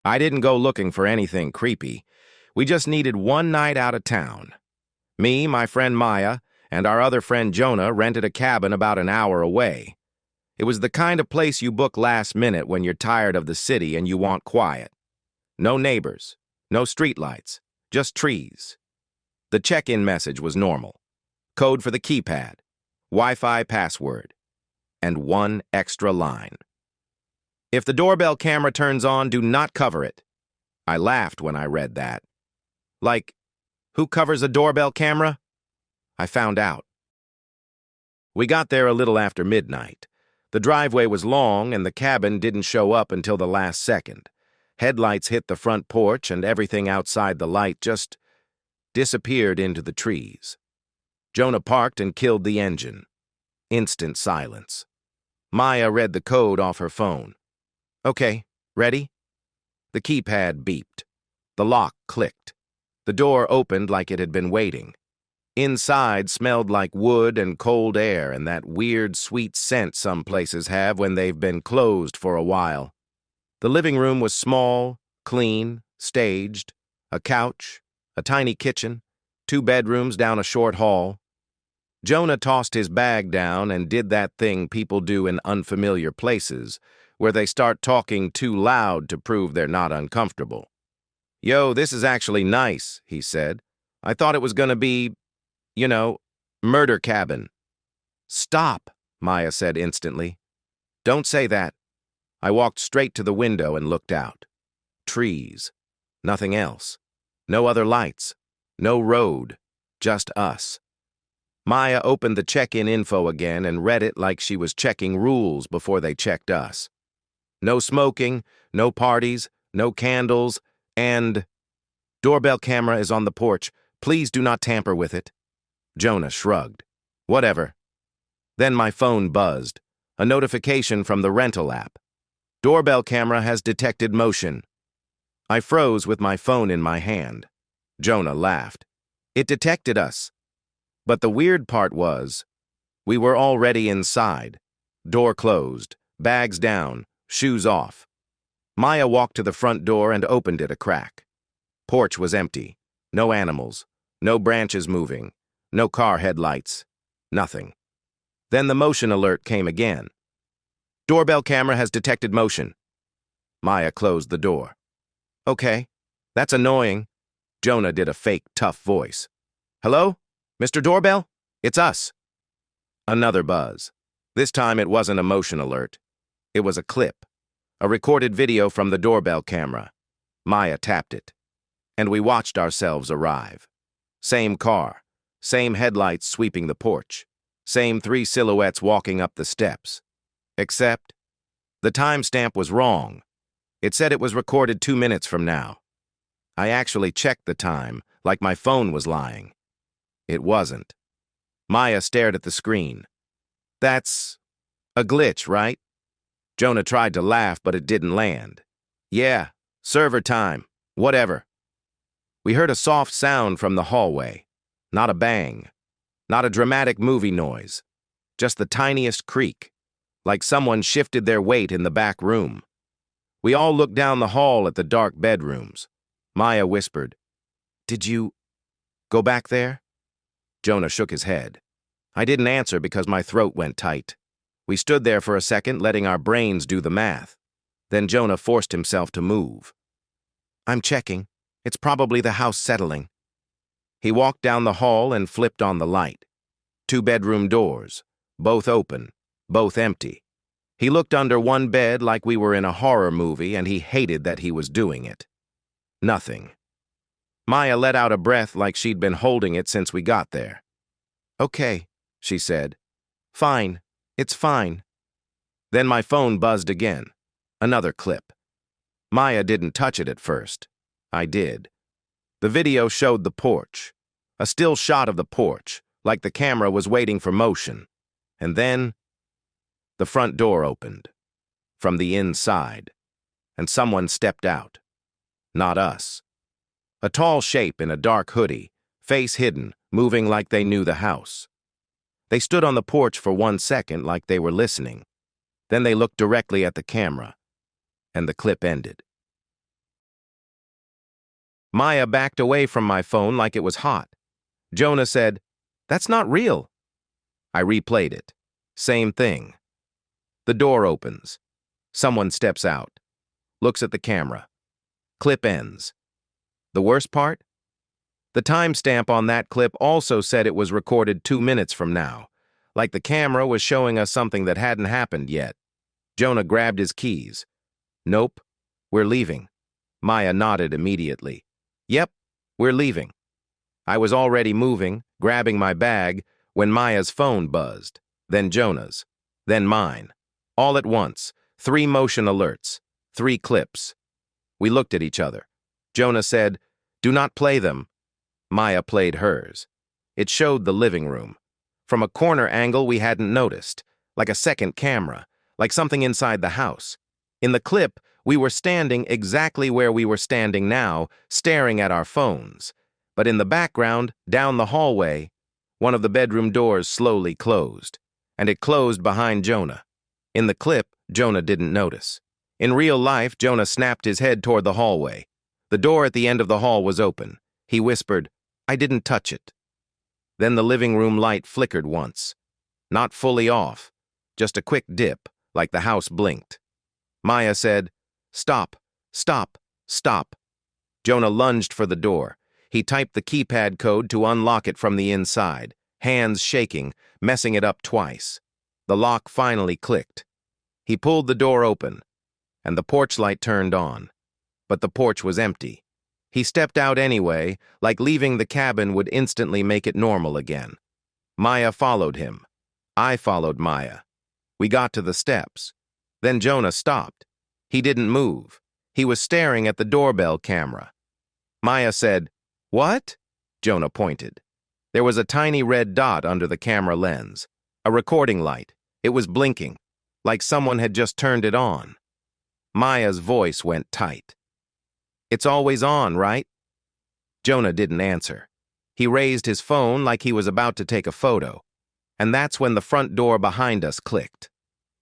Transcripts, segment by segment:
I didn't go looking for anything creepy. We just needed one night out of town. Me, my friend Maya, and our other friend Jonah rented a cabin about an hour away. It was the kind of place you book last minute when you're tired of the city and you want quiet. No neighbors, no streetlights, just trees. The check-in message was normal. Code for the keypad, Wi-Fi password, and one extra line. If the doorbell camera turns on, do not cover it. I laughed when I read that. Like, who covers a doorbell camera? I found out. We got there a little after midnight. The driveway was long and the cabin didn't show up until the last second. Headlights hit the front porch and everything outside the light just disappeared into the trees. Jonah parked and killed the engine. Instant silence. Maya read the code off her phone. Okay, ready? The keypad beeped. The lock clicked. The door opened like it had been waiting. Inside smelled like wood and cold air and that weird sweet scent some places have when they've been closed for a while. The living room was small, clean, staged, a couch, a tiny kitchen, 2 bedrooms down a short hall. Jonah tossed his bag down and did that thing people do in unfamiliar places, where they start talking too loud to prove they're not uncomfortable. Yo, this is actually nice, he said. I thought it was gonna be, murder cabin. Stop, Maya said instantly. Don't say that. I walked straight to the window and looked out. Trees. Nothing else. No other lights. No road. Just us. Maya opened the check-in info again and read it like she was checking rules before they checked us. No smoking, no parties, no candles, and... Doorbell camera is on the porch. Please do not tamper with it. Jonah shrugged. Whatever. Then my phone buzzed. A notification from the rental app. Doorbell camera has detected motion. I froze with my phone in my hand. Jonah laughed. It detected us. But the weird part was, we were already inside. Door closed, bags down, shoes off. Maya walked to the front door and opened it a crack. Porch was empty. No animals. No branches moving. No car headlights. Nothing. Then the motion alert came again. Doorbell camera has detected motion. Maya closed the door. Okay, that's annoying. Jonah did a fake tough voice. Hello? Mr. Doorbell? It's us. Another buzz. This time it wasn't a motion alert. It was a clip. A recorded video from the doorbell camera. Maya tapped it. And we watched ourselves arrive. Same car. Same headlights sweeping the porch. Same 3 silhouettes walking up the steps. Except, the timestamp was wrong. It said it was recorded 2 minutes from now. I actually checked the time, like my phone was lying. It wasn't. Maya stared at the screen. That's a glitch, right? Jonah tried to laugh, but it didn't land. Yeah, server time, whatever. We heard a soft sound from the hallway. Not a bang. Not a dramatic movie noise. Just the tiniest creak, like someone shifted their weight in the back room. We all looked down the hall at the dark bedrooms. Maya whispered, Did you go back there? Jonah shook his head. I didn't answer because my throat went tight. We stood there for a second, letting our brains do the math. Then Jonah forced himself to move. I'm checking. It's probably the house settling. He walked down the hall and flipped on the light. 2 bedroom doors, both open, both empty. He looked under one bed like we were in a horror movie, and he hated that he was doing it. Nothing. Maya let out a breath like she'd been holding it since we got there. Okay, she said. Fine, it's fine. Then my phone buzzed again. Another clip. Maya didn't touch it at first. I did. The video showed the porch. A still shot of the porch, like the camera was waiting for motion. And then, the front door opened. From the inside. And someone stepped out. Not us. A tall shape in a dark hoodie, face hidden, moving like they knew the house. They stood on the porch for 1 second like they were listening. Then they looked directly at the camera. And the clip ended. Maya backed away from my phone like it was hot. Jonah said, "That's not real." I replayed it. Same thing. The door opens. Someone steps out. Looks at the camera. Clip ends. The worst part? The timestamp on that clip also said it was recorded 2 minutes from now, like the camera was showing us something that hadn't happened yet. Jonah grabbed his keys. "Nope, we're leaving." Maya nodded immediately. "Yep, we're leaving." I was already moving, grabbing my bag, when Maya's phone buzzed, then Jonah's, then mine. All at once, 3 motion alerts, 3 clips. We looked at each other. Jonah said, "Do not play them." Maya played hers. It showed the living room. From a corner angle we hadn't noticed, like a second camera, like something inside the house. In the clip, we were standing exactly where we were standing now, staring at our phones. But in the background, down the hallway, one of the bedroom doors slowly closed, and it closed behind Jonah. In the clip, Jonah didn't notice. In real life, Jonah snapped his head toward the hallway. The door at the end of the hall was open. He whispered, "I didn't touch it." Then the living room light flickered once. Not fully off, just a quick dip, like the house blinked. Maya said, "Stop, stop, stop." Jonah lunged for the door. He typed the keypad code to unlock it from the inside, hands shaking, messing it up twice. The lock finally clicked. He pulled the door open, and the porch light turned on. But the porch was empty. He stepped out anyway, like leaving the cabin would instantly make it normal again. Maya followed him. I followed Maya. We got to the steps. Then Jonah stopped. He didn't move. He was staring at the doorbell camera. Maya said, "What?" Jonah pointed. There was a tiny red dot under the camera lens. A recording light. It was blinking, like someone had just turned it on. Maya's voice went tight. "It's always on, right?" Jonah didn't answer. He raised his phone like he was about to take a photo. And that's when the front door behind us clicked.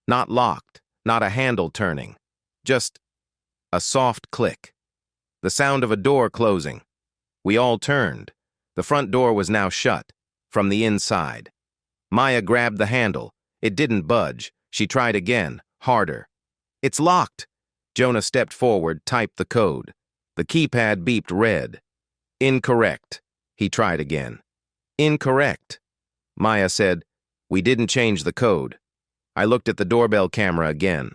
Not locked, not a handle turning. Just a soft click. The sound of a door closing. We all turned. The front door was now shut, from the inside. Maya grabbed the handle. It didn't budge. She tried again, harder. "It's locked." Jonah stepped forward, typed the code. The keypad beeped red. "Incorrect." He tried again. "Incorrect." Maya said, "We didn't change the code." I looked at the doorbell camera again.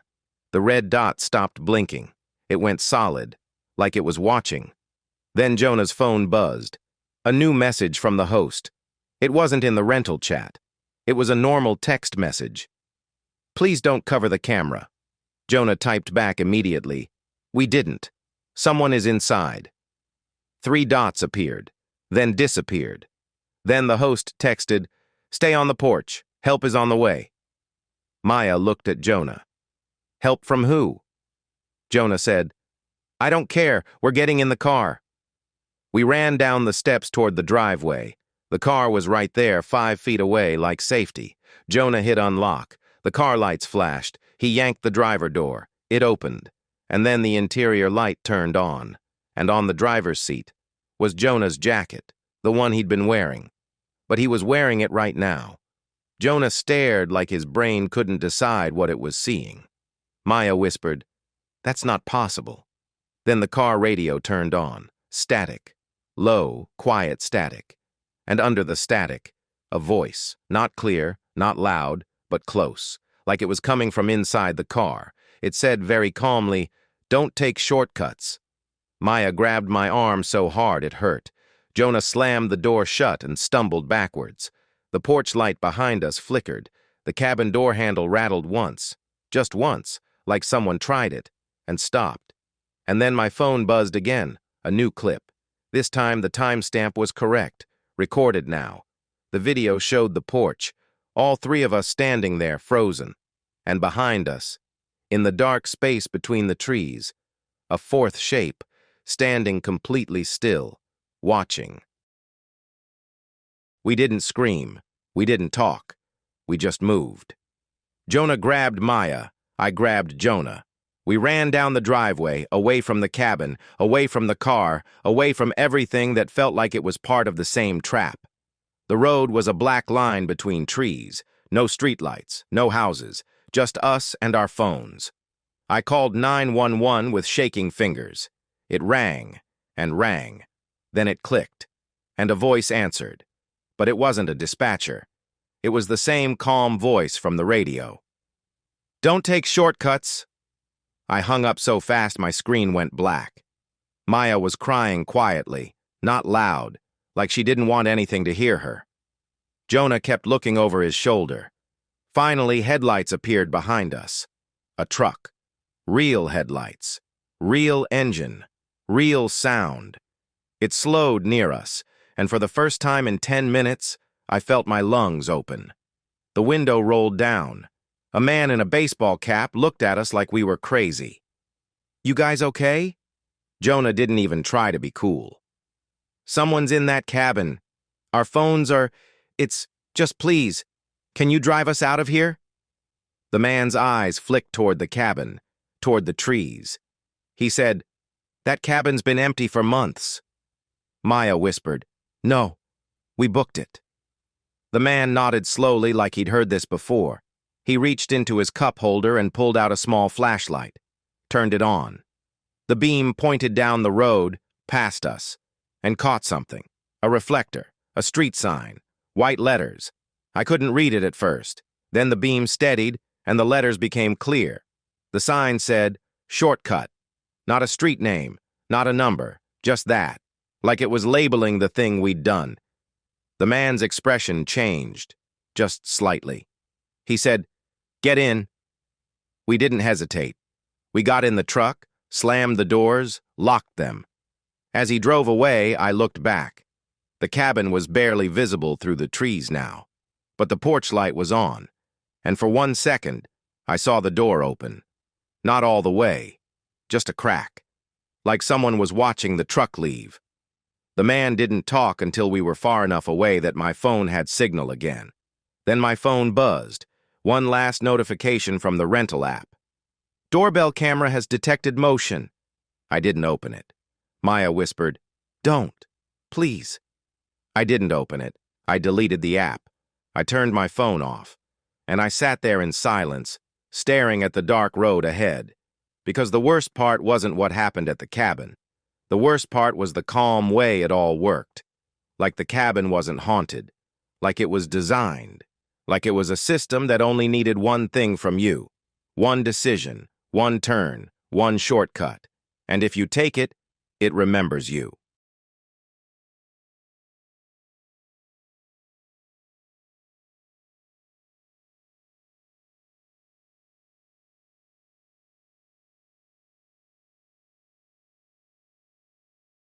The red dot stopped blinking. It went solid, like it was watching. Then Jonah's phone buzzed. A new message from the host. It wasn't in the rental chat. It was a normal text message. "Please don't cover the camera." Jonah typed back immediately. "We didn't. Someone is inside." 3 dots appeared, then disappeared. Then the host texted, "Stay on the porch. Help is on the way." Maya looked at Jonah. "Help from who?" Jonah said, "I don't care. We're getting in the car." We ran down the steps toward the driveway. The car was right there, 5 feet away, like safety. Jonah hit unlock. The car lights flashed. He yanked the driver door. It opened. And then the interior light turned on. And on the driver's seat was Jonah's jacket, the one he'd been wearing. But he was wearing it right now. Jonah stared like his brain couldn't decide what it was seeing. Maya whispered, "That's not possible." Then the car radio turned on. Static. Low, quiet static. And under the static, a voice, not clear, not loud, but close, like it was coming from inside the car. It said very calmly, "Don't take shortcuts." Maya grabbed my arm so hard it hurt. Jonah slammed the door shut and stumbled backwards. The porch light behind us flickered. The cabin door handle rattled once, just once, like someone tried it, and stopped. And then my phone buzzed again, a new clip. This time the timestamp was correct, recorded now. The video showed the porch, all 3 of us standing there, frozen. And behind us, in the dark space between the trees, a 4th shape, standing completely still, watching. We didn't scream. We didn't talk. We just moved. Jonah grabbed Maya. I grabbed Jonah. We ran down the driveway, away from the cabin, away from the car, away from everything that felt like it was part of the same trap. The road was a black line between trees, no streetlights, no houses, just us and our phones. I called 911 with shaking fingers. It rang and rang. Then it clicked, and a voice answered. But it wasn't a dispatcher. It was the same calm voice from the radio. "Don't take shortcuts." I hung up so fast my screen went black. Maya was crying quietly, not loud, like she didn't want anything to hear her. Jonah kept looking over his shoulder. Finally, headlights appeared behind us. A truck. Real headlights. Real engine. Real sound. It slowed near us, and for the first time in 10 minutes, I felt my lungs open. The window rolled down. A man in a baseball cap looked at us like we were crazy. "You guys okay?" Jonah didn't even try to be cool. "Someone's in that cabin. Our phones are... Just please, can you drive us out of here?" The man's eyes flicked toward the cabin, toward the trees. He said, "That cabin's been empty for months." Maya whispered, "No, we booked it." The man nodded slowly like he'd heard this before. He reached into his cup holder and pulled out a small flashlight, turned it on. The beam pointed down the road, past us, and caught something, a reflector, a street sign, white letters. I couldn't read it at first. Then the beam steadied, and the letters became clear. The sign said, "Shortcut." Not a street name, not a number, just that, like it was labeling the thing we'd done. The man's expression changed, just slightly. He said, "Get in." We didn't hesitate. We got in the truck, slammed the doors, locked them. As he drove away, I looked back. The cabin was barely visible through the trees now, but the porch light was on, and for 1 second, I saw the door open. Not all the way, just a crack, like someone was watching the truck leave. The man didn't talk until we were far enough away that my phone had signal again. Then my phone buzzed. One last notification from the rental app. "Doorbell camera has detected motion." I didn't open it. Maya whispered, "Don't, please." I didn't open it. I deleted the app. I turned my phone off. And I sat there in silence, staring at the dark road ahead. Because the worst part wasn't what happened at the cabin. The worst part was the calm way it all worked. Like the cabin wasn't haunted. Like it was designed. Like it was a system that only needed one thing from you. One decision, one turn, one shortcut. And if you take it, it remembers you.